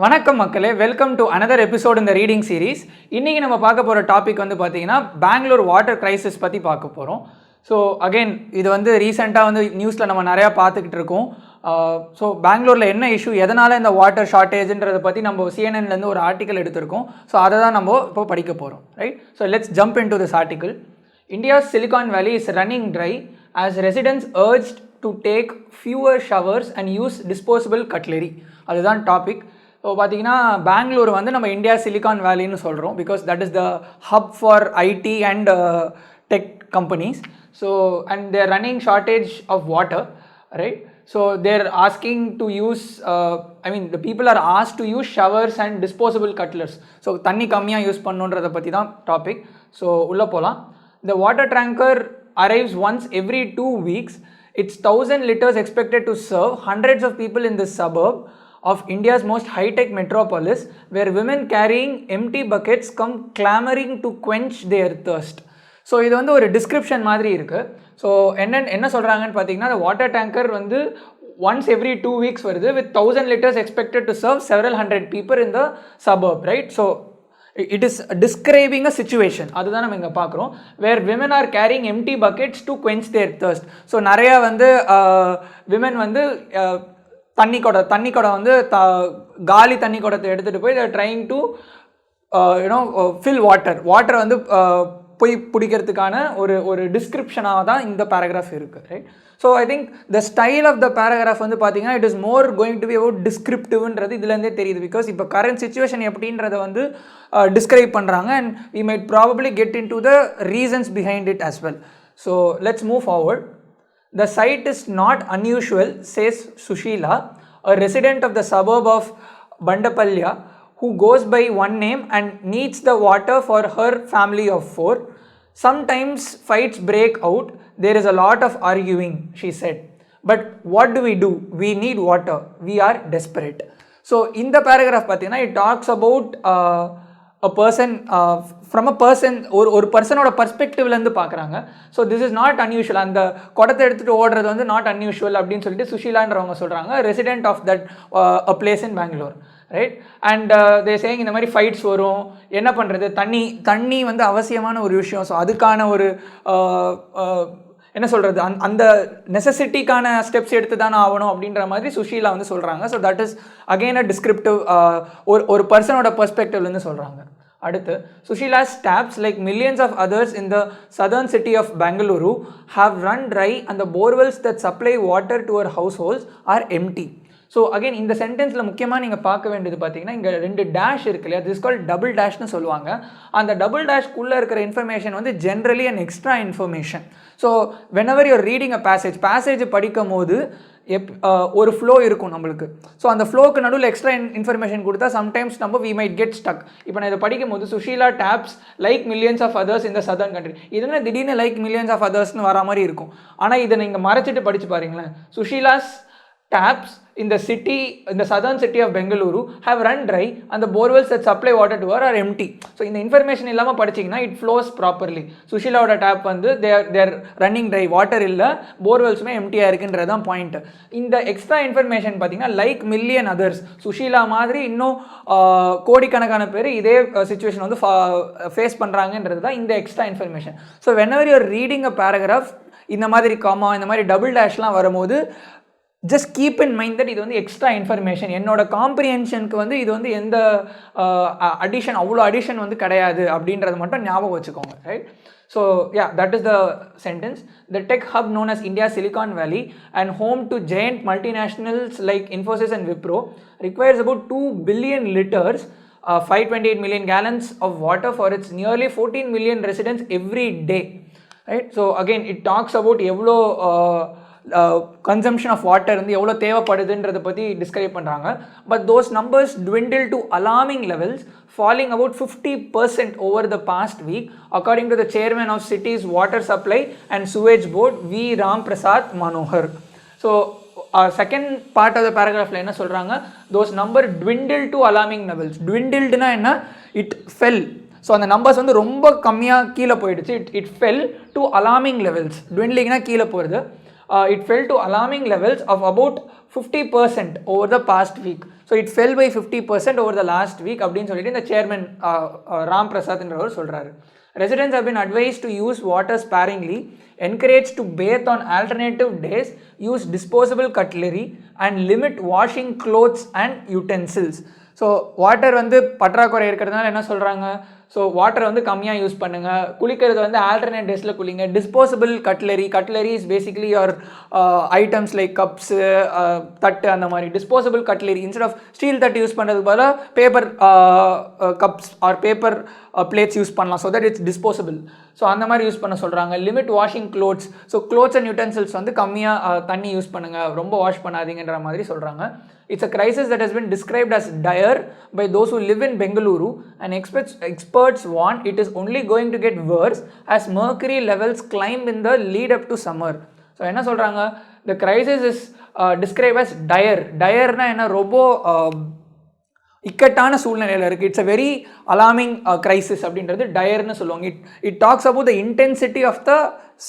வணக்கம் மக்களே, welcome to another episode இந்த ரீடிங் சீரீஸ். இன்றைக்கி நம்ம பார்க்க போகிற டாபிக் வந்து பார்த்திங்கன்னா பெங்களூர் வாட்டர் கிரைசிஸ் பற்றி பார்க்க போகிறோம். ஸோ அகெயின் இது வந்து ரீசெண்டாக வந்து நியூஸில் நம்ம நிறையா பார்த்துக்கிட்டு இருக்கோம். ஸோ பெங்களூரில் என்ன இஷ்யூ, எதனால் இந்த வாட்டர் ஷார்ட்டேஜ்ன்றதை பற்றி நம்ம சிஎன்என்லேருந்து ஒரு ஆர்டிக்கல் எடுத்திருக்கோம். ஸோ அதை தான் நம்ம இப்போ படிக்க போகிறோம், right? So let's jump in to this article. India's Silicon Valley is running dry as residents urged to take fewer showers and use disposable cutlery. அதுதான் டாபிக். ஸோ பார்த்தீங்கன்னா பெங்களூர் வந்து நம்ம இந்தியா சிலிகான் வேலின்னு சொல்கிறோம் because that is the hub for IT and tech companies. So and they're running shortage of water, right? So they're asking to use the people are ask to use showers and disposable cutlers. So தண்ணி கம்மியாக use பண்ணுன்றதை பற்றி தான் topic. So உள்ளே போகலாம். The water tanker arrives once every 2 weeks. It's 1,000 liters expected to serve hundreds of people in this suburb of India's most high-tech metropolis, where women carrying empty buckets come clamoring to quench their thirst. So இது வந்து ஒரு description மாதிரி இருக்குது. So என்ன சொல்கிறாங்கன்னு பார்த்தீங்கன்னா, the water tanker வந்து once every 2 weeks வருது with 1,000 liters expected to serve several hundred people in the suburb, right? So it is describing a situation. அதுதான் நம்ம இங்கே பார்க்குறோம். where women are carrying empty buckets to quench their thirst. So நிறையா வந்து women வந்து தண்ணி குடம் வந்து காலி தண்ணி குடத்தை எடுத்துகிட்டு போய் they're trying to fill water வந்து போய் பிடிக்கிறதுக்கான ஒரு டிஸ்கிரிப்ஷனாக தான் இந்த பேராகிராஃப் இருக்குது, right? So I think the style of the paragraph வந்து பார்த்தீங்கன்னா it is more going to be about டிஸ்கிரிப்டிவ்ன்றது இதுலேருந்தே தெரியுது. பிகாஸ் இப்போ கரண்ட் சுச்சுவேஷன் எப்படின்றத வந்து டிஸ்கிரைப் பண்ணுறாங்க and we might probably get in to the reasons behind it as well. So let's move forward. The site is not unusual, says Sushila, a resident of the suburb of Bandapalya, who goes by one name and needs the water for her family of 4. Sometimes fights break out. There is a lot of arguing, she said. But what do? We need water. We are desperate. So in the paragraph, it talks about a person from a person ஒரு பர்சனோட பர்ஸ்பெக்டிவ்லேருந்து பார்க்குறாங்க. So this is not unusual. அந்த குடத்தை எடுத்துகிட்டு ஓடுறது வந்து not unusual அப்படின்னு சொல்லிட்டு சுஷீலான்றவங்க சொல்கிறாங்க, resident of that a place in Bangalore, right? And they saying இந்த மாதிரி ஃபைட்ஸ் வரும், என்ன பண்ணுறது, தண்ணி வந்து அவசியமான ஒரு விஷயம். ஸோ அதுக்கான ஒரு என்ன சொல்கிறது, அந்த நெசசிட்டிக்கான ஸ்டெப்ஸ் எடுத்து தானே ஆகணும் அப்படின்ற மாதிரி சுஷீலா வந்து சொல்கிறாங்க. So that is again a descriptive, ஒரு பர்சனோட பர்ஸ்பெக்டிவ்லேருந்து சொல்கிறாங்க. அடுத்து, Sushila's taps, like millions of others in the southern city of Bangalore, have run dry and the borewells that supply water to our households are empty. So again இந்த சென்டென்ஸில் முக்கியமாக நீங்கள் பார்க்க வேண்டியது பார்த்தீங்கன்னா, இங்கே 2 டேஷ் இருக்கு இல்லையா, திஸ் கால் டபுள் டேஷ்னு சொல்லுவாங்க. அந்த டபுள் டேஷ்க்குள்ளே இருக்கிற இன்ஃபர்மேஷன் வந்து generally and extra information. So whenever your reading a passage படிக்கும் போது ஒரு ஃப்ளோ இருக்கும் நம்மளுக்கு. ஸோ அந்த ஃப்ளோக்கு நடுவில் எக்ஸ்ட்ரா இன்ஃபர்மேஷன் கொடுத்தா சம்டைம்ஸ் நம்ம வி மைட் கெட் ஸ்டக். இப்போ நான் இதை படிக்கும் போது Sushila taps like millions of others இந்த சதர்ன் கண்ட்ரி, இதுனா திடீர்னு லைக் மில்லியன்ஸ் ஆஃப் அதர்ஸ்னு வர மாதிரி இருக்கும். ஆனால் இதை நீங்கள் மறைச்சிட்டு படித்து பாருங்களேன். சுஷீலாஸ் taps in the southern city of Bangalore have run dry and the borewells that supply water to her are empty. So இந்த information இல்லாமல் படிச்சிங்கன்னா it flows properly. சுஷீலாவோட டேப் வந்து தேர் ரன்னிங் ட்ரை, வாட்டர் இல்லை, போர்வெல்ஸுமே எம்டியாக இருக்குன்றது தான் பாயிண்ட். இந்த எக்ஸ்ட்ரா இன்ஃபர்மேஷன் பார்த்தீங்கன்னா லைக் மில்லியன் அதர்ஸ், சுஷீலா மாதிரி இன்னும் கோடிக்கணக்கான பேர் இதே சுச்சுவேஷன் வந்து ஃபேஸ் பண்ணுறாங்கன்றது தான் இந்த extra information. So whenever you are reading a paragraph, இந்த மாதிரி காமா இந்த மாதிரி டபுள் டேஷ்லாம் வரும்போது just keep in mind that இது வந்து எக்ஸ்ட்ரா இன்ஃபர்மேஷன், என்னோட காம்ப்ரிஹென்ஷனுக்கு வந்து இது வந்து எந்த அடிஷன், அவ்வளோ அடிஷன் வந்து கிடையாது அப்படின்றது மட்டும் ஞாபகம் வச்சுக்கோங்க, right? So yeah, that is the sentence. The tech hub known as India Silicon Valley and home to giant multinationals like Infosys and Wipro requires about 2 billion liters, 528 million gallons of water for its nearly 14 million residents every day, right? So again it talks about எவ்வளோ consumption of water வந்து எவ்வளோ தேவைப்படுதுன்றதை பற்றி describe பண்ணுறாங்க. But those numbers dwindle to alarming levels, falling about 50% over the past week, according to the chairman of city's water supply and sewage board, V. Ram Prasad Manohar. So second part of the பேராகிராஃபில் என்ன சொல்கிறாங்க, those number dwindle to alarming levels. dwindledனா என்ன, it fell. So அந்த numbers வந்து ரொம்ப கம்மியாக கீழே போயிடுச்சு. It fell to alarming levels. dwindlingனா கீழே போகிறது. It fell to alarming levels of about 50% over the past week. So it fell by 50% over the last week அப்படின்னு சொல்லிட்டு இந்த சேர்மன் ராம் பிரசாத்ன்றவர் சொல்கிறாரு. Residents have been advised to use water sparingly, encouraged to bathe on alternative days, use disposable cutlery and limit washing clothes and utensils. So water வந்து பற்றாக்குறை இருக்கிறதுனால என்ன சொல்கிறாங்க, so water வந்து கம்மியாக யூஸ் பண்ணுங்கள், குளிக்கிறது வந்து ஆல்டர்னேட் டேஸில் குளிங்க. Disposable cutlery is basically your items like cups, தட்டு, அந்த மாதிரி disposable cutlery instead of steel தட்டு யூஸ் பண்ணுறதுக்கு பதிலாக paper cups or paper plates use பண்ணலாம், so that it's disposable. So அந்த மாதிரி யூஸ் பண்ண சொல்கிறாங்க. Limit washing clothes, so clothes and utensils வந்து கம்மியாக தண்ணி யூஸ் பண்ணுங்கள், ரொம்ப வாஷ் பண்ணாதீங்கன்ற மாதிரி சொல்கிறாங்க. It's a crisis that has been described as dire by those who live in Bangalore, and experts warn it is only going to get worse as mercury levels climb in the lead up to summer. So என்ன சொல்கிறாங்க, the crisis is described as dire. Direனா என்ன, ரொம்ப இக்கட்டான சூழ்நிலையில் இருக்குது. It's a very alarming crisis அப்படின்றது டயர்னு சொல்லுவாங்க. It talks about the intensity of the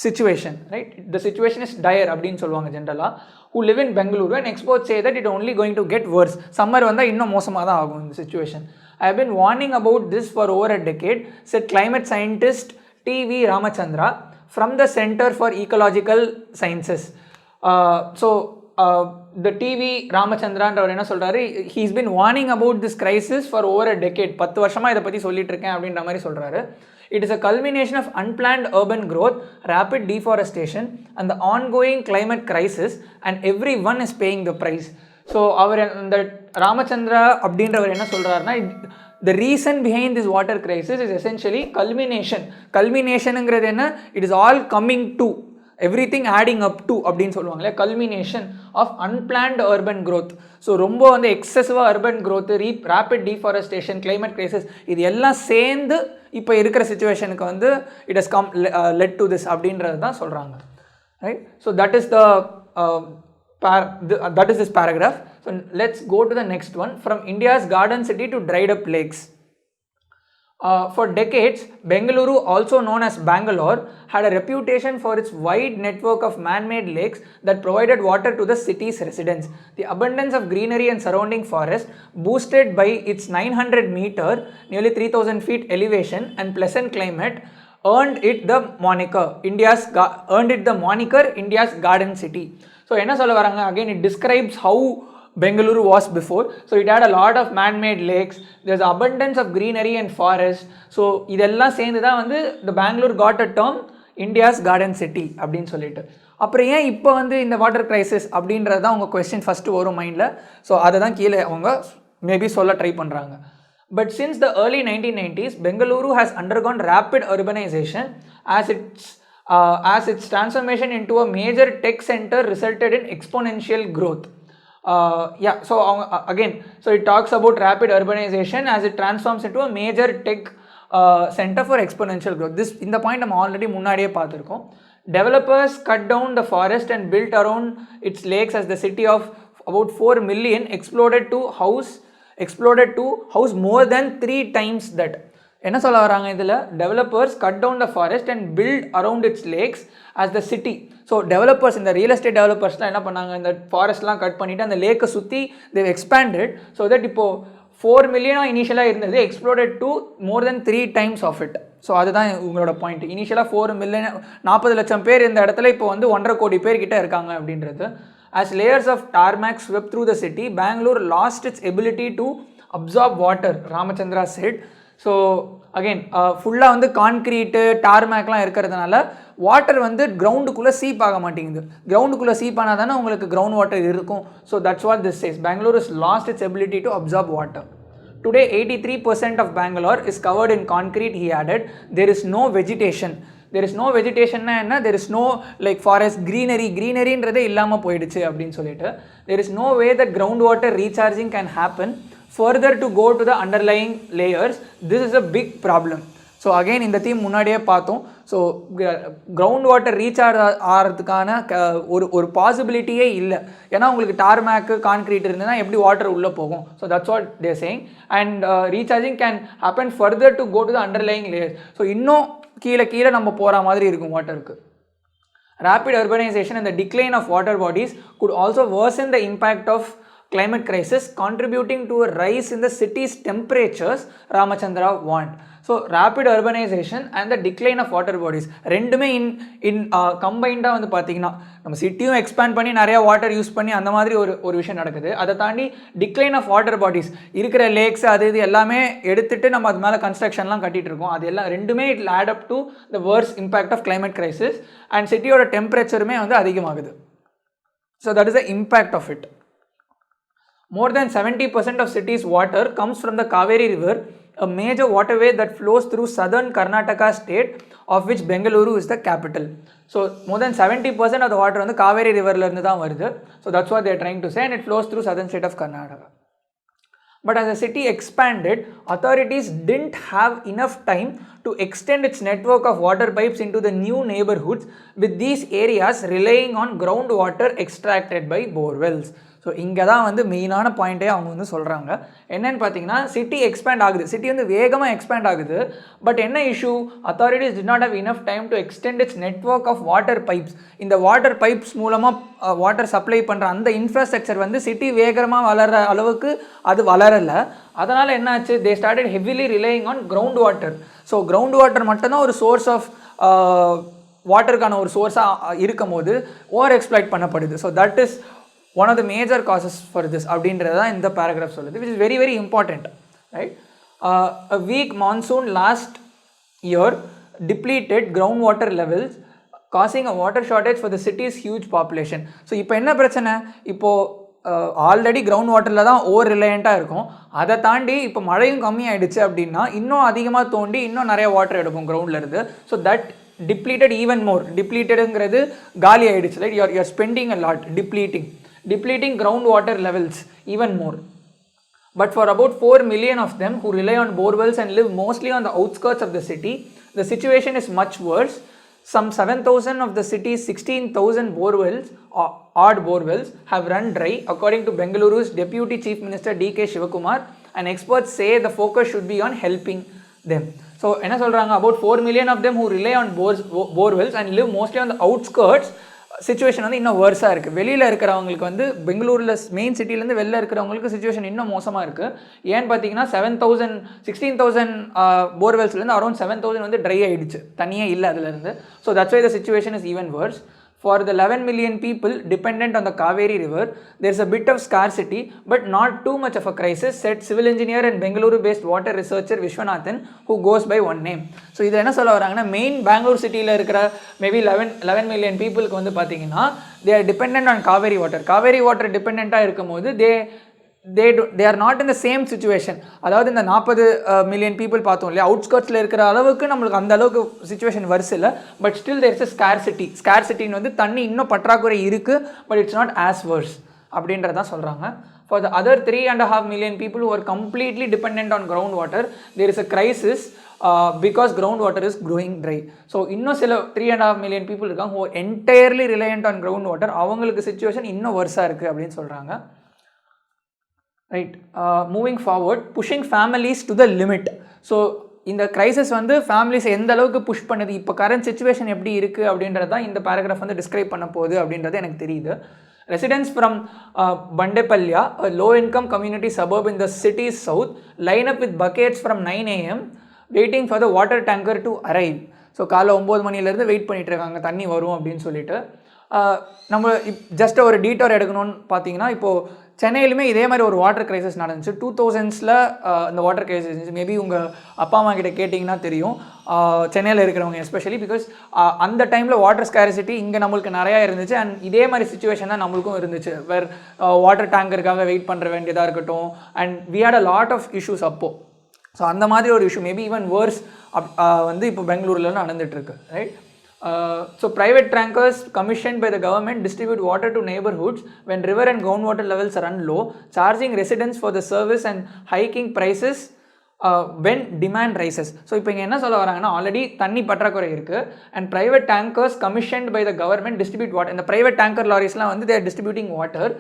situation, right? The situation is dire அப்படின்னு சொல்லுவாங்க ஜென்ரலாக. who live in Bangalore, and experts say that it only going to get worse. Summer வந்தால் இன்னும் மோசமாக தான் ஆகும் இந்த situation. I have been warning about this for over a decade, said climate scientist T.V. Ramachandra from the Center for Ecological Sciences. The T.V. ராமச்சந்திரான்றவர் என்ன சொல்கிறாரு, he's been warning about this crisis for over a decade. 10 வருஷமாக இதை பற்றி சொல்லிட்டு இருக்கேன் அப்படின்ற மாதிரி சொல்கிறாரு. It is a culmination of unplanned urban growth, rapid deforestation and the ongoing climate crisis, and everyone is paying the price. So அவர் இந்த ராமச்சந்திரா அப்படின்றவர் என்ன சொல்கிறாருன்னா, the reason behind this water crisis is essentially culminationங்கிறது என்ன, it is all coming to, everything adding up to அப்படின்னு சொல்லுவாங்களே, culmination of unplanned urban growth. So ரொம்ப வந்து எக்ஸசிவாக urban growth, rapid deforestation, climate crisis, இது எல்லாம் சேர்ந்து இப்போ இருக்கிற சிச்சுவேஷனுக்கு வந்து it has come led to this அப்படின்றது தான் சொல்கிறாங்க, right? So that is this paragraph. So let's go to the next one. From India's garden city to dried up lakes. For decades, Bangalore, also known as Bangalore, had a reputation for its wide network of man-made lakes that provided water to the city's residents. The abundance of greenery and surrounding forest, boosted by its 900-meter, nearly 3,000 feet elevation and pleasant climate, earned it the moniker India's Garden City. So, என்ன சொல்ல வராங்க? Again, it describes how Bangalore was before. So it had a lot of man-made lakes, there's abundance of greenery and forest. So இதெல்லாம் சேர்ந்து தான் வந்து the Bangalore got a term India's Garden City அப்படின்னு சொல்லிட்டு. அப்புறம் ஏன் இப்போ வந்து இந்த வாட்டர் கிரைசிஸ் அப்படின்றது தான் உங்கள் கொஸ்டின் ஃபஸ்ட்டு வரும் மைண்டில். ஸோ அதை தான் கீழே அவங்க மேபி சொல்ல ட்ரை பண்ணுறாங்க. But since the early 1990s, Bangalore has undergone rapid urbanization as its transformation into a major tech center resulted in exponential growth. So again, so it talks about rapid urbanization as it transforms into a major tech center for exponential growth. This in the point நம்ம already முன்னாடியே பார்த்துருக்கோம். Developers cut down the forest and built around its lakes as the city of about 4 million exploded to house more than 3 times that. என்ன சொல்ல வராங்க இதில், developers cut down the forest and built around its lakes as the city. So developers, இந்த real estate டெவலப்பர்ஸ்லாம் என்ன பண்ணாங்க, இந்த ஃபாரஸ்ட்லாம் cut பண்ணிவிட்டு அந்த லேக்கை சுற்றி தேவ் எக்ஸ்பேண்டட். ஸோ தட் இப்போது 4 மில்லியனாக இனிஷியலாக இருந்தது, exploded to more than 3 times of it. So அதுதான் உங்களோட பாயிண்ட். இனிஷியலாக 4 மில்லியன் 40 லட்சம் பேர் இந்த இடத்துல இப்போ வந்து 1.5 கோடி பேர் கிட்ட இருக்காங்க அப்படின்றது. As layers of tarmac swept through the city, Bangalore lost its ability to absorb water, Ramachandra said. So again ஃபுல்லாக வந்து கான்க்ரீட்டு டார்மேக்லாம் இருக்கிறதுனால வாட்டர் வந்து கிரவுண்டுக்குள்ளே சீப் ஆக மாட்டேங்குது. கிரவுண்டுக்குள்ளே சீப் ஆனால் தானே உங்களுக்கு கிரவுண்ட் வாட்டர் இருக்கும். So that's what this says. Bangalore has lost its ability to absorb water. Today 83% of Bangalore is covered in concrete, he added. There is no vegetation. There is no vegetation என்ன, there is no like forest, greeneryன்றதே இல்லாமல் போயிடுச்சு அப்படின்னு சொல்லிட்டு. There is no way that groundwater recharging can happen further to go to the underlying layers. This is a big problem. So again இந்த theme முன்னாடியே பார்த்தோம். So ground water recharge ஆகிறதுக்கான ஒரு பாசிபிலிட்டியே இல்லை. ஏன்னா உங்களுக்கு டார்மேக்கு கான்க்ரீட் இருந்ததுன்னா எப்படி வாட்டர் உள்ளே போகும். So that's what they're saying. And recharging can happen further to go to the underlying layers. So இன்னும் கீழே நம்ம போகிற மாதிரி இருக்கும் வாட்டருக்கு. Rapid urbanization and the decline of water bodies could also worsen the impact of climate crisis contributing to a rise in the city's temperatures, Ramachandra warned. So rapid urbanization and the decline of water bodies ரெண்டுமே கம்பைண்டாக வந்து பார்த்தீங்கன்னா நம்ம சிட்டியும் expand பண்ணி நிறையா water use பண்ணி அந்த மாதிரி ஒரு விஷயம் நடக்குது. அதை தாண்டி டிக்ளைன் ஆஃப் வாட்டர் பாடிஸ் இருக்கிற லேக்ஸ் அது இது எல்லாமே எடுத்துகிட்டு நம்ம அது மேலே கன்ஸ்ட்ரக்ஷன்லாம் கட்டிகிட்டு இருக்கோம். அது எல்லாம் ரெண்டுமே it add up to the worse impact of climate crisis and சிட்டியோட டெம்பரேச்சருமே வந்து அதிகமாகுது. So that is the impact of it. More than 70% of city's water comes from the Kaveri River, a major waterway that flows through southern Karnataka state, of which Bangalore is the capital. So more than 70% of the water வந்து காவேரி ரிவர்ல இருந்து தான் வருது. So that's what they are trying to say, and it flows through southern state of Karnataka. But as the city expanded, authorities didn't have enough time to extend its network of water pipes into the new neighborhoods, with these areas relying on groundwater extracted by borewells. So இங்கே தான் வந்து மெயினான பாயிண்ட்டே அவங்க வந்து சொல்கிறாங்க. என்னென்னு பார்த்தீங்கன்னா city expand ஆகுது, சிட்டி வந்து வேகமாக எக்ஸ்பேண்ட் ஆகுது. பட் என்ன issue, authorities did not have enough time to extend its network of water pipes. இந்த வாட்டர் பைப்ஸ் மூலமாக வாட்டர் சப்ளை பண்ணுற அந்த இன்ஃப்ராஸ்ட்ரக்சர் வந்து சிட்டி வேகமாக வளர்கிற அளவுக்கு அது வளரலை. அதனால் என்னாச்சு, they started heavily relying on ground water. So ground water மட்டும்தான் ஒரு சோர்ஸ் ஆஃப் வாட்டருக்கான ஒரு சோர்ஸாக இருக்கும் போது ஓவர் எக்ஸ்ப்ளாய்ட் பண்ணப்படுது. So that is one of the major causes for this அப்படின்றது தான் இந்த பேராகிராஃப் சொல்லுது, which is very very important, right? A weak monsoon last year depleted groundwater levels, causing a water shortage for the city's huge population. So இப்போ என்ன பிரச்சனை, இப்போது already ground வாட்டரில் தான் ஓவர் ரிலையண்ட்டாக இருக்கும். அதை தாண்டி இப்போ மழையும் கம்மியாயிடுச்சு அப்படின்னா இன்னும் அதிகமாக தோண்டி இன்னும் நிறைய வாட்டர் எடுக்கும் கிரவுண்ட்லேருந்து. So that depleted even more. depletedங்கிறது காலி ஆகிடுச்சு, right? you're spending a lot, depleting groundwater levels even more. But for about 4 million of them who rely on borewells and live mostly on the outskirts of the city, the situation is much worse. Some 7,000 of the city's 16,000 borewells, odd borewells, have run dry, according to Bengaluru's Deputy Chief Minister D.K. Shivakumar, and experts say the focus should be on helping them. So என்ன சொல்கிறாங்க, about 4 million of them who rely on borewells and live mostly on the outskirts, situation வந்து இன்னும் வேர்ஸாக இருக்குது. வெளியில் இருக்கிறவங்களுக்கு வந்து பெங்களூரில் main சிட்டிலேருந்து வெளில இருக்கிறவங்களுக்கு சிச்சுவேஷன் இன்னும் மோசமாக இருக்குது. ஏன்னு பார்த்தீங்கன்னா 16,000 போர்வெல்ஸ்லேருந்து அரௌண்ட் 7,000 வந்து ட்ரை ஆகிடுச்சு, தனியே இல்லை அதுலேருந்து. So that's why the situation is even worse. For the 11 million people dependent on the Kaveri River, there is a bit of scarcity, but not too much of a crisis, said civil engineer and Bengaluru-based water researcher Vishwanathan, who goes by one name. So இதை என்ன சொல்ல வராங்கன்னா, main Bangalore சிட்டியில் இருக்கிற maybe 11 million பீப்புளுக்கு வந்து பார்த்தீங்கன்னா they are dependent on Kaveri water. Kaveri water டிபெண்ட்டாக இருக்கும் போது they are not in the same situation. அதாவது இந்த 40 million people பார்த்தோம் இல்லையா, அவுட்ஸ்கர்ட்ஸில் இருக்கிற அளவுக்கு நம்மளுக்கு அந்த அளவுக்கு சிச்சுவேஷன் வருது இல்லை. But still there is a ஸ்கேர்சிட்டின்னு வந்து தண்ணி இன்னும் பற்றாக்குறை இருக்குது, but it's not as worse அப்படின்றதான் சொல்கிறாங்க. For the other 3.5 million people who are completely dependent on ground water, there is a crisis because groundwater is growing dry. So இன்னும் சில 3.5 million people இருக்காங்க who are entirely reliant on groundwater. அவங்களுக்கு situation இன்னும் வர்ஸாக இருக்குது அப்படின்னு சொல்கிறாங்க. Right, moving forward, pushing families to the limit. So இந்த crisis வந்து ஃபேமிலிஸ் எந்த அளவுக்கு புஷ் பண்ணுது, இப்போ கரண்ட் சிச்சுவேஷன் எப்படி இருக்குது அப்படின்றது தான் இந்த பேராகிராஃப் வந்து டிஸ்கிரைப் பண்ண போகுது அப்படின்றது எனக்கு தெரியுது. Residents from Bandepalya, a low income community suburb in the city's south, line up with buckets from 9 AM waiting for the water tanker to arrive. So காலைல 9 மணிலேருந்து வெயிட் பண்ணிகிட்டு இருக்காங்க தண்ணி வரும் அப்படின்னு சொல்லிட்டு. நம்ம ஜஸ்ட் ஒரு டீட்டோர் எடுக்கணும்னு பார்த்தீங்கன்னா, இப்போது சென்னையிலுமே இதே மாதிரி ஒரு வாட்டர் கிரைசிஸ் நடந்துச்சு 2000s. இந்த வாட்டர் கிரைசிஸ் இருந்துச்சு. மேபி உங்கள் அப்பா அம்மா கிட்ட கேட்டிங்கன்னா தெரியும், சென்னையில் இருக்கிறவங்க எஸ்பெஷலி, பிகாஸ் அந்த டைமில் வாட்டர் ஸ்கேரிசிட்டி இங்கே நம்மளுக்கு நிறையா இருந்துச்சு. அண்ட் இதே மாதிரி சுச்சுவேஷன் தான் நம்மளுக்கும் இருந்துச்சு, வேர் வாட்டர் டேங்கருக்காக வெயிட் பண்ணுற வேண்டியதாக இருக்கட்டும். And we had a lot of issues அப்போது. ஸோ அந்த மாதிரி ஒரு இஷ்யூ மேபி ஈவன் வேர்ஸ் வந்து இப்போ பெங்களூரில் நடந்துகிட்ருக்கு, right? So private tankers commissioned by the government distribute water to neighborhoods when river and groundwater levels run low, charging residents for the service and hiking prices when demand rises. So இப்போ இங்கே என்ன சொல்ல வராங்கன்னா, already தண்ணி பற்றாக்குறை இருக்குது and private tankers commissioned by the government distribute water. இந்த private tanker லாரிஸ்லாம் வந்து they're distributing water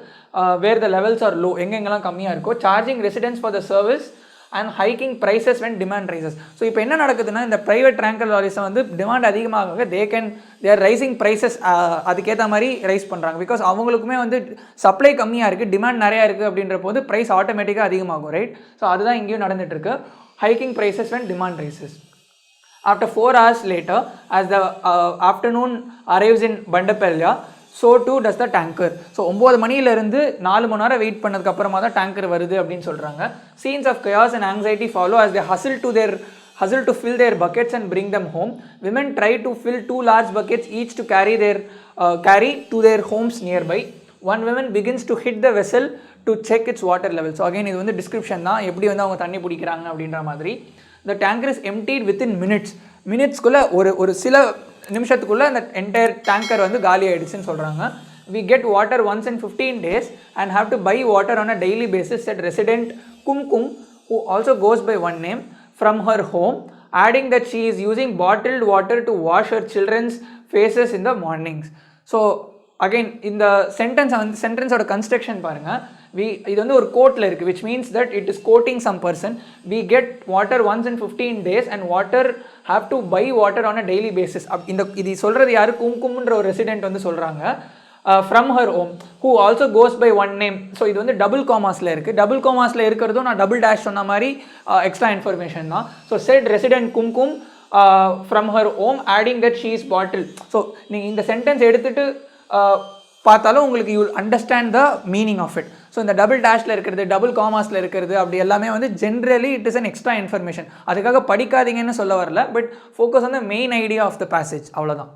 where the levels are low, எங்கெங்கெல்லாம் கம்மியாக இருக்கோ, charging residents for the service and hiking prices when demand rises. So இப்போ என்ன நடக்குதுன்னா இந்த ப்ரைவேட் டேங்கர் லாரிஸை வந்து டிமாண்ட் அதிகமாக they are rising prices அதுக்கேற்ற மாதிரி ரைஸ் பண்ணுறாங்க. பிகாஸ் அவங்களுக்குமே வந்து சப்ளை கம்மியாக இருக்குது, டிமாண்ட் நிறையா இருக்குது அப்படின்ற போது ப்ரைஸ் ஆட்டோமேட்டிக்காக அதிகமாகும், ரைட்? ஸோ அதுதான் இங்கேயும் நடந்துகிட்ருக்கு. hiking prices when demand rises. After 4 hours later, as the afternoon arrives in Bandapalya, so too does the tanker. So 9 மணியிலிருந்து 4 மணி நேரம் வெயிட் பண்ணதுக்கு அப்புறமா தான் டேங்கர் வருது அப்படின்னு சொல்கிறாங்க. Scenes of chaos and anxiety follow as they hustle to fill their buckets and bring them home. Women try to fill 2 large buckets each to carry to their homes nearby. One woman begins to hit the vessel to check its water level. So again இது வந்து description தான், எப்படி வந்து அவங்க தண்ணி பிடிக்கிறாங்க அப்படின்ற மாதிரி. The tanker is emptied within மினிட்ஸ்க்குள்ளே ஒரு சில நிமிஷத்துக்குள்ளே அந்த என்டையர் டேங்கர் வந்து காலி ஆகிடுச்சுன்னு சொல்கிறாங்க. We get water once in 15 days and have to buy water on a daily basis, said resident Kumkum, who also goes by one name, from her home, adding that she is using bottled water to wash her children's faces in the mornings. So again இந்த சென்டென்ஸோட construction பாருங்கள். இது வந்து ஒரு கோட்டில் இருக்குது, which means that it is quoting some person. We get water once in 15 days and water have to buy water on a daily basis. இது சொல்கிறது யார்? கும்கும்ன்ற ஒரு ரெசிடென்ட் வந்து சொல்கிறாங்க. From her home, who also goes by one name. So இது வந்து double காமாஸில் இருக்குது. Double காமாஸில் இருக்கிறதும் நான் டபுள் டேஷ் சொன்ன மாதிரி எக்ஸ்ட்ரா இன்ஃபர்மேஷன் தான். So said resident Kumkum from her home adding that she is bottled. So நீங்கள் இந்த சென்டென்ஸ் எடுத்துகிட்டு பார்த்தாலும் உங்களுக்கு you understand the meaning of it. So இந்த டபுள் டேஷில் இருக்கிறது, டபுள் காமாஸில் இருக்கிறது, அப்படி எல்லாமே வந்து generally it is an extra information. அதுக்காக படிக்காதீங்கன்னு சொல்ல வரல, but focus on the main idea of the passage, அவ்வளோதான்.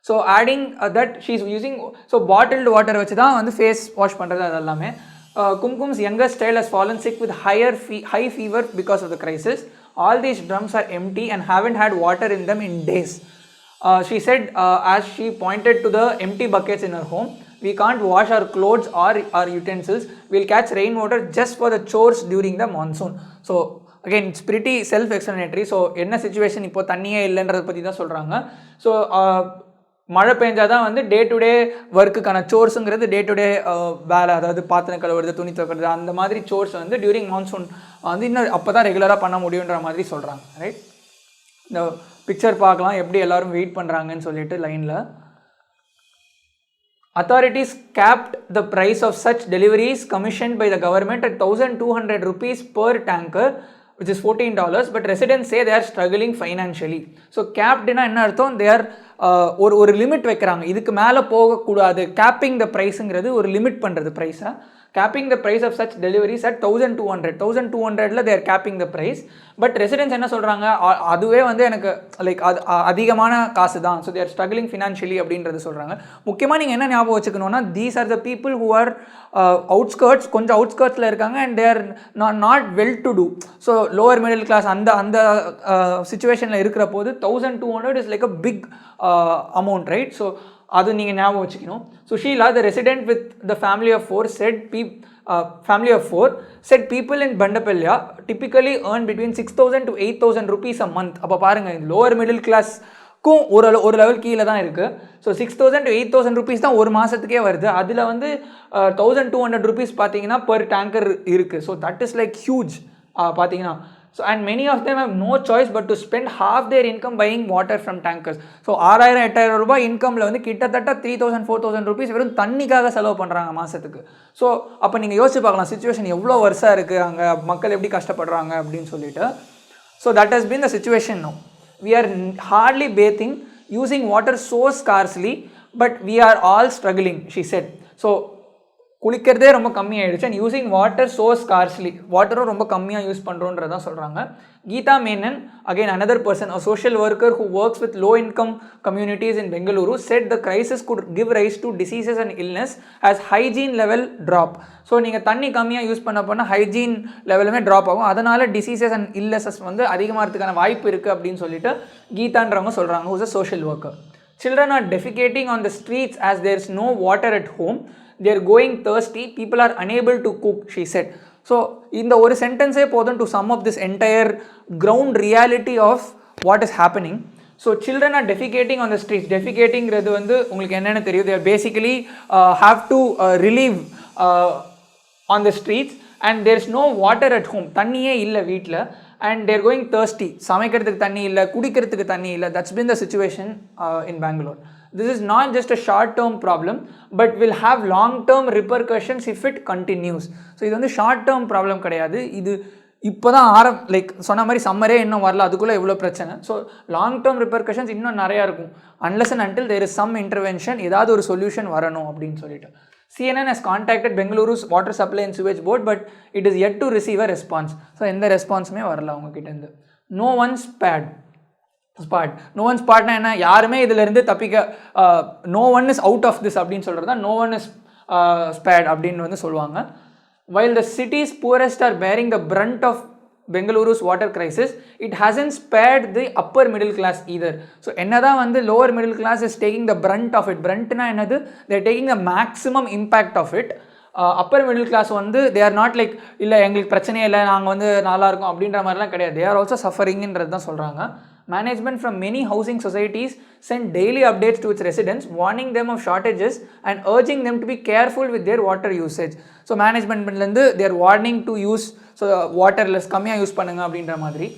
So adding that she is using, so bottled water வச்சு தான் வந்து ஃபேஸ் வாஷ் பண்ணுறது அது எல்லாமே. Kumkum's youngest child has fallen sick with high fever because of the crisis. All these drums are empty and haven't had water in them in days. She said as she pointed to the empty buckets in her home, we can't wash our clothes or our utensils. We'll catch rainwater just for the chores during the monsoon. So again it's pretty self-explanatory. So என்ன situation இப்போ தண்ணியே இல்லைன்றதை பற்றி தான் சொல்கிறாங்க. So மழை பெஞ்சாதான் வந்து day to day ஒர்க்குக்கான சோர்ஸுங்கிறது day to day வேலை, அதாவது பாத்திரம் கழுவுறது, துணி துவைக்கிறது, அந்த மாதிரி சோர்ஸ் வந்து டியூரிங் மான்சூன் வந்து இன்னும் அப்போ தான் ரெகுலராக பண்ண முடியுன்ற மாதிரி சொல்கிறாங்க, ரைட்? இந்த பிக்சர் பார்க்கலாம் எப்படி எல்லோரும் வெயிட் பண்ணுறாங்கன்னு சொல்லிட்டு லைனில். Authorities capped the price of such deliveries commissioned by the government at 1,200 rupees per tanker, which is $14, but residents say they are struggling financially. So capped na enna artham, they are ஒரு limit வைக்கிறாங்க, இதுக்கு மேலே போகக்கூடாது. Capping த ப்ரைஸுங்கிறது ஒரு limit பண்ணுறது ப்ரைஸை. capping the price of such deliveries at 1200 they are capping the price. But residents என்ன சொல்கிறாங்க, அதுவே வந்து எனக்கு லைக் அது அதிகமான காசு தான், so they are struggling financially அப்படின்றது சொல்கிறாங்க. முக்கியமாக நீங்கள் என்ன ஞாபகம் வச்சுக்கணுன்னா, these are the people who are outskirts, கொஞ்சம் அவுட்ஸ்கர்ட்ஸில் இருக்காங்க, and they are not well to do. So lower middle class அந்த சிச்சுவேஷனில் இருக்கிற போது 1200 is like a big amount, right? So அது நீங்கள் ஞாபகம் வச்சுக்கணும். Sushila, the resident with the family of four, said people in Bandapalya typically earn between 6,000 to 8,000 rupees a month. அப்போ பாருங்கள், லோவர் மிடில் கிளாஸ்க்கும் ஒரு லெவல் கீழே தான் இருக்குது. ஸோ 6,000 to 8,000 rupees தான் ஒரு மாதத்துக்கே வருது. அதில் வந்து 1,200 rupees பார்த்தீங்கன்னா per tanker இருக்குது. So that is like huge பார்த்தீங்கன்னா. So and many of them have no choice but to spend half their income buying water from tankers. So 6,000-8,000 ரூபாய் இன்கமில் வந்து கிட்டத்தட்ட 3,000-4,000 rupees வெறும் தண்ணிக்காக செலவு பண்ணுறாங்க மாதத்துக்கு. ஸோ அப்போ நீங்கள் யோசிச்சு பார்க்கலாம் சிச்சுவேஷன் எவ்வளோ வருஷம் இருக்குது, அங்கே மக்கள் எப்படி கஷ்டப்படுறாங்க அப்படின்னு சொல்லிட்டு. So that has been the situation now. We are hardly bathing, using water so scarcely, but we are all struggling, she said. So குளிக்கிறதே ரொம்ப கம்மியாகிடுச்சு, and using water so scarcely, வாட்டரும் ரொம்ப கம்மியாக யூஸ் பண்ணுறோன்றதான் சொல்கிறாங்க. Geetha Menon, again another person, a social worker who works with low income communities in Bangalore, said the crisis could give rise to diseases and illness as hygiene level drop. So நீங்கள் தண்ணி கம்மியாக use பண்ண hygiene லெவலுமே drop ஆகும், அதனால் diseases and இல்லனஸஸ் வந்து அதிகமாகிறதுக்கான வாய்ப்பு இருக்குது அப்படின்னு சொல்லிட்டு கீதான்றவங்க சொல்கிறாங்க, who's a social worker. Children are defecating on the streets as there is no water at home. They are going thirsty. People are unable to cook, she said. So இந்த ஒரு சென்டென்ஸே போதும் to sum up this entire ground reality of what is happening. So children are defecating on the streets. Defecatingகிறது வந்து உங்களுக்கு என்னென்னு தெரியும். They are basically have to relieve on the streets and there is no water at home, தண்ணியே இல்லை வீட்டில், and they're going thirsty, சமைக்கிறதுக்கு தண்ணி இல்லை, குடிக்கிறதுக்கு தண்ணி இல்லை. That's been the situation in Bangalore. This is not just a short term problem but will have long term repercussions if it continues. So இது வந்து ஷார்ட் டேர்ம் ப்ராப்ளம் கிடையாது, இது இப்போ தான் லைக் சொன்ன மாதிரி சம்மரே இன்னும் வரல, அதுக்குள்ளே எவ்வளோ பிரச்சனை. ஸோ லாங் டேர்ம் ரிப்பர்கஷன்ஸ் இன்னும் நிறையா இருக்கும் unless and until there is some intervention, ஏதாவது ஒரு சொல்யூஷன் வரணும் அப்படின்னு சொல்லிட்டு. CNN has contacted Bengaluru's water supply and sewage board but it is yet to receive a response. So எந்த ரெஸ்பான்ஸுமே வரல அவங்கக்கிட்டேருந்து. No one spared. No one ஸ்பாட்னா என்ன, யாருமே இதிலிருந்து தப்பிக்க, no one is out of this அப்படின்னு சொல்கிறது தான் நோ ஒன் இஸ் ஸ்பேட் அப்படின்னு வந்து சொல்லுவாங்க. While the city's poorest are bearing the brunt of Bengaluru's water crisis, it hasn't spared the upper middle class either. So என்னதான் வந்து lower middle class is taking the brunt of it. Bruntனா என்னது, they are taking the maximum impact of it. Upper middle class வந்து they R not like இல்லை எங்களுக்கு பிரச்சனையே இல்லை நாங்கள் வந்து நல்லா இருக்கோம் அப்படின்ற மாதிரிலாம் கிடையாது. தே ஆர் ஆல்சோ சஃபரிங்ன்றது தான் சொல்கிறாங்க. Management from many housing societies send daily updates to its residents, warning them of shortages and urging them to be careful with their water usage. So managementலேருந்து they are warning to use waterless, கம்மியாக use பண்ணுங்க அப்படின்ற மாதிரி.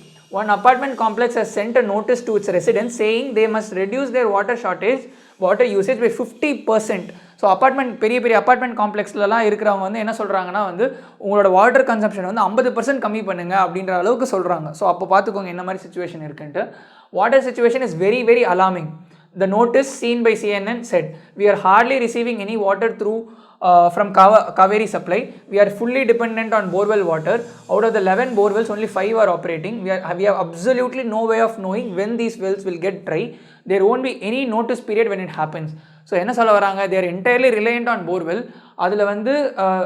One apartment complex has sent a notice to its residents saying they must reduce their water usage by 50%. So பெரிய பெரிய apartment காம்ப்ளெக்ஸ்லலாம் இருக்கிறவங்க வந்து என்ன சொல்கிறாங்கன்னா வந்து உங்களோட வாட்டர் கன்சம்ஷன் வந்து 50% கம்மி பண்ணுங்க அப்படின்ற அளவுக்கு சொல்கிறாங்க. ஸோ அப்போ பார்த்துக்கோங்க என்ன மாதிரி சுச்சுவேஷன் இருக்குன்ட்டு. Water situation is very very alarming. The notice seen by CNN said, "We are hardly receiving any water from Kaveri supply. We are fully dependent on borewell water. Out of the 11 borewells, only 5 are operating. We have absolutely no way of knowing when these wells will get dry. There won't be any notice period when it happens." So என்ன சொல்ல வராங்க, they're entirely reliant on borewell. அதில் வந்து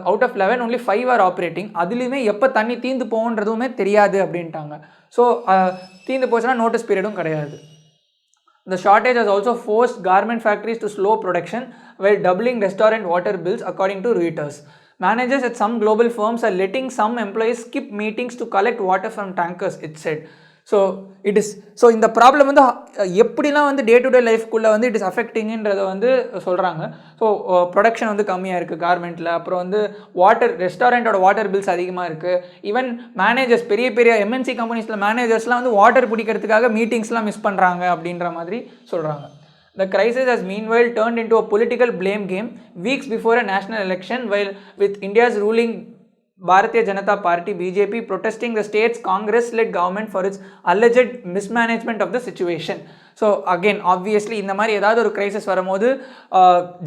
out of 11 only 5 are operating. அதுலேயுமே எப்போ தண்ணி தீர்ந்து போகுன்றதுமே தெரியாது அப்படின்ட்டாங்க. ஸோ தீர்ந்து போச்சுன்னா நோட்டீஸ் பீரியடும் கிடையாது. The shortage has also forced garment factories to slow production while doubling restaurant water bills, according to Reuters. Managers at some global firms are letting some employees skip meetings to collect water from tankers, it said. So இந்த problem வந்து எப்படிலாம் வந்து day to day லைஃப்குள்ளே வந்து it is அஃபெக்டிங்கன்றதை வந்து சொல்கிறாங்க. So production வந்து கம்மியாக இருக்குது கார்மெண்ட்டில், அப்புறம் வந்து ரெஸ்டாரண்ட்டோட வாட்டர் பில்ஸ் அதிகமாக இருக்குது. ஈவன் மேனேஜர்ஸ், பெரிய பெரிய எம்என்சி கம்பெனிஸில் மேனேஜர்ஸ்லாம் வந்து வாட்டர் பிடிக்கிறதுக்காக மீட்டிங்ஸ்லாம் மிஸ் பண்ணுறாங்க அப்படின்ற மாதிரி சொல்கிறாங்க. The crisis has meanwhile turned into a political blame game weeks before a national election, while with India's ruling Bharatiya Janata Party BJP protesting the state's Congress-led government for its alleged mismanagement of the situation. So again obviously இந்த மாதிரி ஏதாவது ஒரு crisis வரும்போது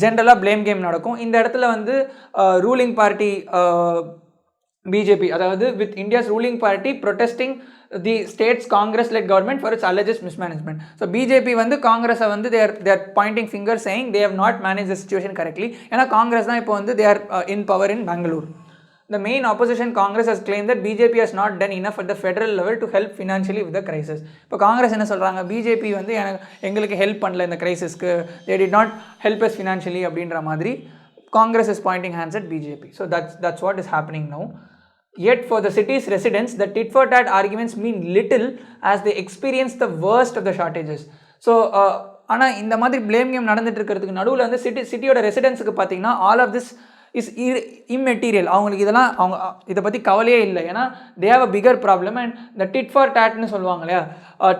ஜென்ரலாக blame game நடக்கும். இந்த இடத்துல வந்து ரூலிங் பார்ட்டி பிஜேபி, அதாவது with India's ruling party protesting the states Congress led government for its alleged mismanagement. So BJP வந்து காங்கிரஸை வந்து their pointing finger saying they have not manage the situation correctly. ஏன்னா காங்கிரஸ் தான் இப்போ வந்து they are in power in Bangalore. The main opposition Congress has claimed that BJP has not done enough at the federal level to help financially with the crisis. இப்போ காங்கிரஸ் என்ன சொல்கிறாங்க, BJP வந்து எங்களுக்கு help பண்ணல இந்த கிரைசிஸ்க்கு, they did not help us financially அப்படின்ற மாதிரி Congress is pointing hands at BJP. So that's what is happening now. Yet for the city's residents, the tit for tat arguments mean little as they experience the worst of the shortages. So ஆனால் இந்த மாதிரி blame game நடந்துட்டு இருக்கிறதுக்கு நடுவில் வந்து சிட்டியோட ரெசிடென்ஸுக்கு பார்த்தீங்கன்னா all of this is immaterial. அவங்களுக்கு இதெல்லாம் அவங்க இதை பற்றி கவலையே இல்லை. ஏன்னா they have a bigger problem. And இந்த டிட் ஃபார் டேட்னு சொல்லுவாங்க இல்லையா,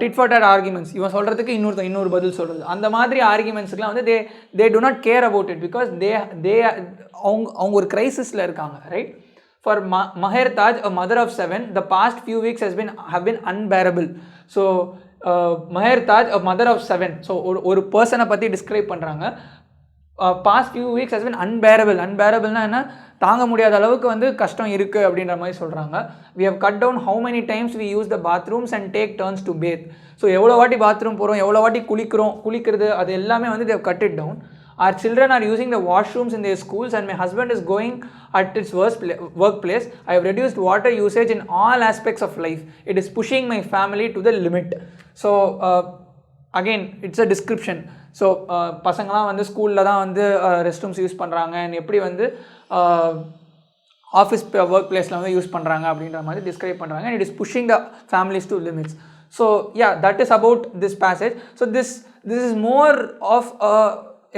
டிட் ஃபார் டேட் ஆர்குமெண்ட்ஸ், இவன் சொல்கிறதுக்கு இன்னொரு பதில் சொல்கிறது, அந்த மாதிரி ஆர்குமெண்ட்ஸுக்குலாம் வந்து they do not care about it because அவங்க ஒரு கிரைசிஸில் இருக்காங்க, right? For Maher Taj, a mother of 7, the past few weeks have been unbearable. So Maher Taj, a mother of 7, so ஒரு பர்சனை பற்றி டிஸ்கிரைப் பண்ணுறாங்க. past few weeks has been unbearable. Unbearableனா என்ன, தாங்க முடியாத அளவுக்கு வந்து கஷ்டம் இருக்குது அப்படின்ற மாதிரி சொல்கிறாங்க. We have cut down how many times we use the bathrooms and take turns to bathe. So எவ்வளோ வாட்டி பாத்ரூம் போகிறோம், எவ்வளோ வாட்டி குளிக்கிறது, அது எல்லாமே வந்து they have cut it down. Our children are using the washrooms in their schools and my husband is going at his workplace. I have reduced water usage in all aspects of life. It is pushing my family to the limit. So again it's a description. So பசங்களாம் வந்து ஸ்கூலில் தான் வந்து rest rooms use பண்ணுறாங்க, எப்படி வந்து office work பிளேஸில் வந்து யூஸ் பண்ணுறாங்க அப்படின்ற மாதிரி டிஸ்கிரைப் பண்ணுறாங்க. And it is pushing the families to limits. So yeah, that is about this passage. So this is more of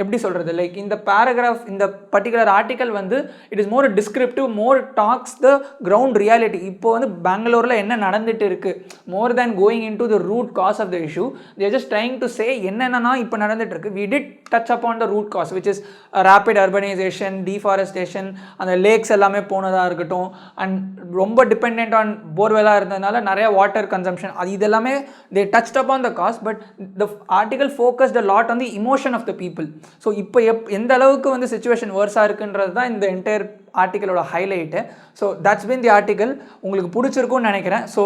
எப்படி சொல்கிறது, லைக் இந்த பேராகிராஃப், இந்த பர்டிகுலர் ஆர்டிக்கல் வந்து it is more descriptive, more talks the ground reality. இப்போ வந்து பெங்களூரில் என்ன நடந்துட்டு இருக்குது, more than going in to the root cause of the issue, they're just trying to say என்னென்னா இப்போ நடந்துட்டு இருக்கு. We did touch upon the root cause which is rapid urbanisation, deforestation, அந்த லேக்ஸ் எல்லாமே போனதாக இருக்கட்டும், அண்ட் ரொம்ப டிபெண்ட் ஆன் போர்வெல்லாக இருந்ததுனால நிறைய வாட்டர் கன்சம்ஷன், அது இதெல்லாமே they touched upon the cause. But the article focused a lot on the emotion of the people. So இப்போ எந்த அளவுக்கு வந்து சிச்சுவேஷன் வேர்ஸாக இருக்குன்றது தான் இந்த என்டையர் ஆர்டிக்கலோட highlight. So that's been the article. உங்களுக்கு பிடிச்சிருக்கும்னு நினைக்கிறேன். So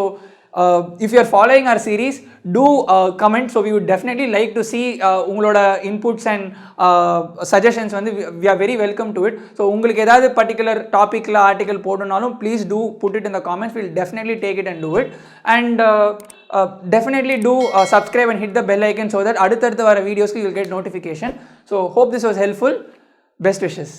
if you are following our series, do comment. So we would definitely like to see உங்களோட inputs and suggestions வந்து we are very welcome to it. So உங்களுக்கு ஏதாவது particular topicல article போடணும்னாலும் please do put it in the comments. We'll definitely take it and do it. And definitely do subscribe and hit the bell icon so that அடுத்தடுத்து வர வீடியோஸ்க்கு you'll get notification. So hope this was helpful. Best wishes.